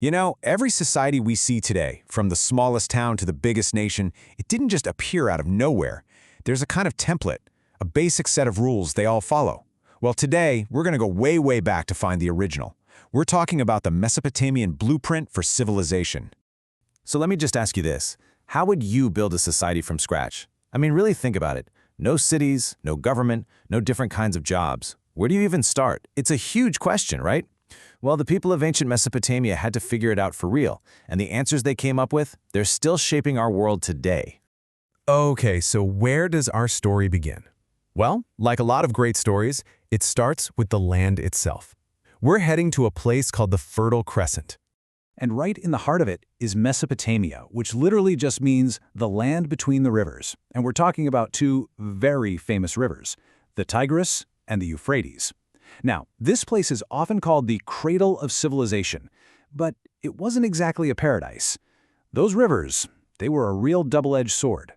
You know, every society we see today, from the smallest town to the biggest nation, it didn't just appear out of nowhere. There's a kind of template, a basic set of rules they all follow. Well, today, we're going to go way, way back to find the original. We're talking about the Mesopotamian blueprint for civilization. So let me just ask you this. How would you build a society from scratch? I mean, really think about it. No cities, no government, no different kinds of jobs. Where do you even start? It's a huge question, right? Well, the people of ancient Mesopotamia had to figure it out for real, and the answers they came up with, they're still shaping our world today. Okay, so where does our story begin? Well, like a lot of great stories, it starts with the land itself. We're heading to a place called the Fertile Crescent. And right in the heart of it is Mesopotamia, which literally just means the land between the rivers. And we're talking about two very famous rivers, the Tigris and the Euphrates. Now, this place is often called the cradle of civilization, but it wasn't exactly a paradise. Those rivers, they were a real double-edged sword.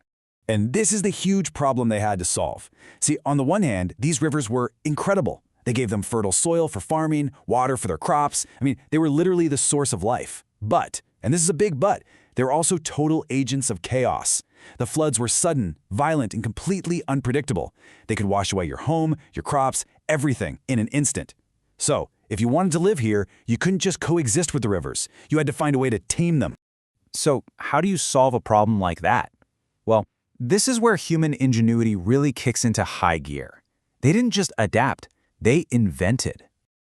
And this is the huge problem they had to solve. See, on the one hand, these rivers were incredible. They gave them fertile soil for farming, water for their crops. I mean, they were literally the source of life. But, and this is a big but, they were also total agents of chaos. The floods were sudden, violent, and completely unpredictable. They could wash away your home, your crops, everything in an instant. So, if you wanted to live here, you couldn't just coexist with the rivers. You had to find a way to tame them. So, how do you solve a problem like that? Well, this is where human ingenuity really kicks into high gear. They didn't just adapt, they invented.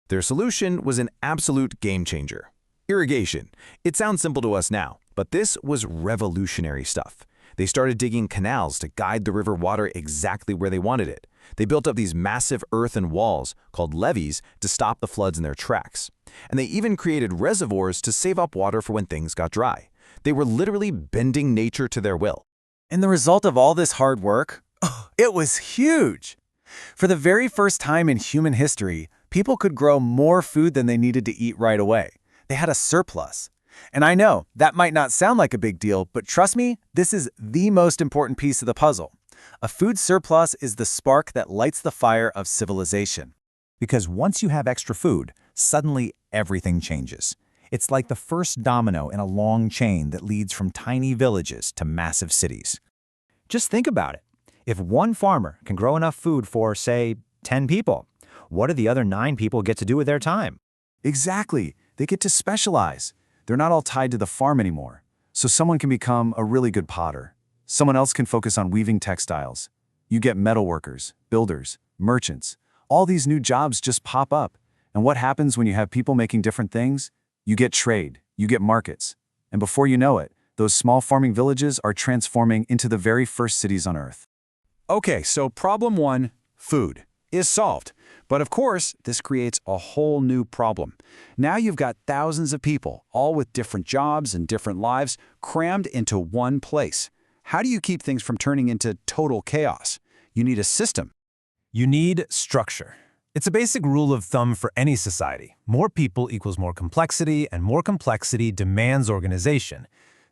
Their solution was an absolute game changer. Irrigation. It sounds simple to us now, but this was revolutionary stuff. They started digging canals to guide the river water exactly where they wanted it. They built up these massive earthen walls, called levees, to stop the floods in their tracks. And they even created reservoirs to save up water for when things got dry. They were literally bending nature to their will. And the result of all this hard work? It was huge! For the very first time in human history, people could grow more food than they needed to eat right away. They had a surplus. And I know, that might not sound like a big deal, but trust me, this is the most important piece of the puzzle. A food surplus is the spark that lights the fire of civilization. Because once you have extra food, suddenly everything changes. It's like the first domino in a long chain that leads from tiny villages to massive cities. Just think about it. If one farmer can grow enough food for, say, 10 people, what do the other 9 people get to do with their time? Exactly. They get to specialize. They're not all tied to the farm anymore. So someone can become a really good potter. Someone else can focus on weaving textiles. You get metal workers, builders, merchants. All these new jobs just pop up. And what happens when you have people making different things? You get trade, you get markets. And before you know it, those small farming villages are transforming into the very first cities on Earth. Okay, so problem 1, food, is solved. But of course, this creates a whole new problem. Now you've got thousands of people, all with different jobs and different lives, crammed into one place. How do you keep things from turning into total chaos? You need a system. You need structure. It's a basic rule of thumb for any society. More people equals more complexity, and more complexity demands organization.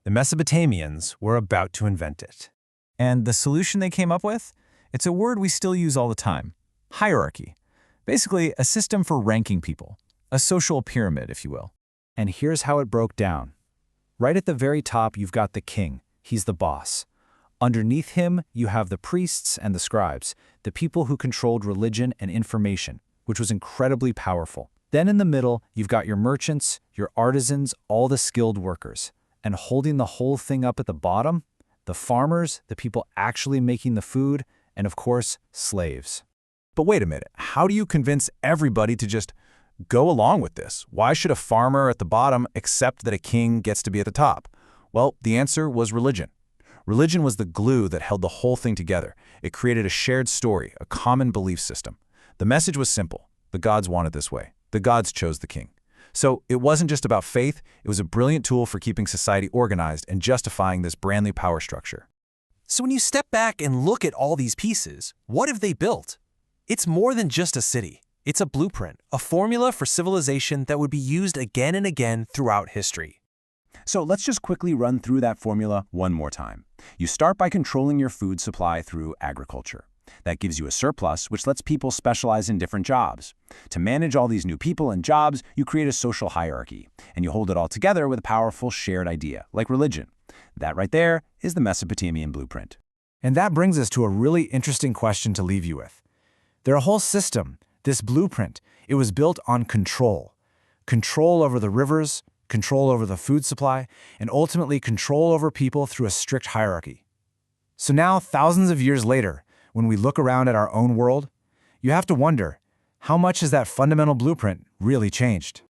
The Mesopotamians were about to invent it. And the solution they came up with? It's a word we still use all the time. Hierarchy. Basically, a system for ranking people. A social pyramid, if you will. And here's how it broke down. Right at the very top, you've got the king. He's the boss. Underneath him, you have the priests and the scribes, the people who controlled religion and information, which was incredibly powerful. Then in the middle, you've got your merchants, your artisans, all the skilled workers. And holding the whole thing up at the bottom, the farmers, the people actually making the food, and of course, slaves. But wait a minute, how do you convince everybody to just go along with this? Why should a farmer at the bottom accept that a king gets to be at the top? Well, the answer was religion. Religion was the glue that held the whole thing together. It created a shared story, a common belief system. The message was simple. The gods wanted this way. The gods chose the king. So it wasn't just about faith, it was a brilliant tool for keeping society organized and justifying this brand new power structure. So when you step back and look at all these pieces, what have they built? It's more than just a city. It's a blueprint, a formula for civilization that would be used again and again throughout history. So let's just quickly run through that formula one more time. You start by controlling your food supply through agriculture. That gives you a surplus, which lets people specialize in different jobs. To manage all these new people and jobs, you create a social hierarchy, and you hold it all together with a powerful shared idea, like religion. That right there is the Mesopotamian blueprint. And that brings us to a really interesting question to leave you with. Their whole system, this blueprint, it was built on control. Control over the rivers, control over the food supply, and ultimately control over people through a strict hierarchy. So now, thousands of years later, when we look around at our own world, you have to wonder, how much has that fundamental blueprint really changed?